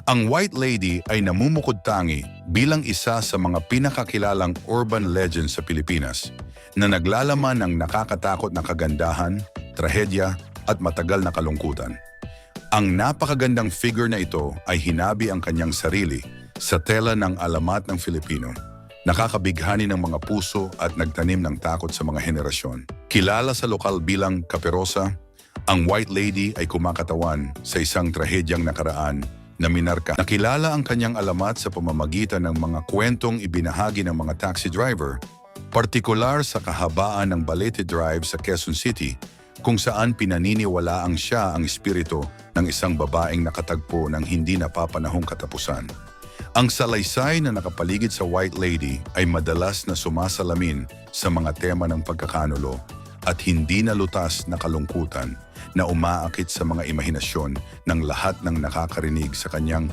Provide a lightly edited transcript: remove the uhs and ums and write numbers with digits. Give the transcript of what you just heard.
Ang White Lady ay namumukod-tangi bilang isa sa mga pinakakilalang urban legend sa Pilipinas na naglalaman ng nakakatakot na kagandahan, trahedya at matagal na kalungkutan. Ang napakagandang figure na ito ay hinabi ang kanyang sarili sa tela ng alamat ng Filipino. Nakakabighani ng mga puso at nagtanim ng takot sa mga henerasyon. Kilala sa lokal bilang Caperosa, ang White Lady ay kumakatawan sa isang trahedyang nakaraan na minarka. Nakilala ang kanyang alamat sa pamamagitan ng mga kwentong ibinahagi ng mga taxi driver, partikular sa kahabaan ng Balete Drive sa Quezon City, kung saan pinaniniwalaang siya ang espiritu ng isang babaeng nakatagpo ng hindi napapanahong katapusan. Ang salaysay na nakapaligid sa White Lady ay madalas na sumasalamin sa mga tema ng pagkakanulo at hindi nalutas na kalungkutan na umaakit sa mga imahinasyon ng lahat ng nakakarinig sa kanyang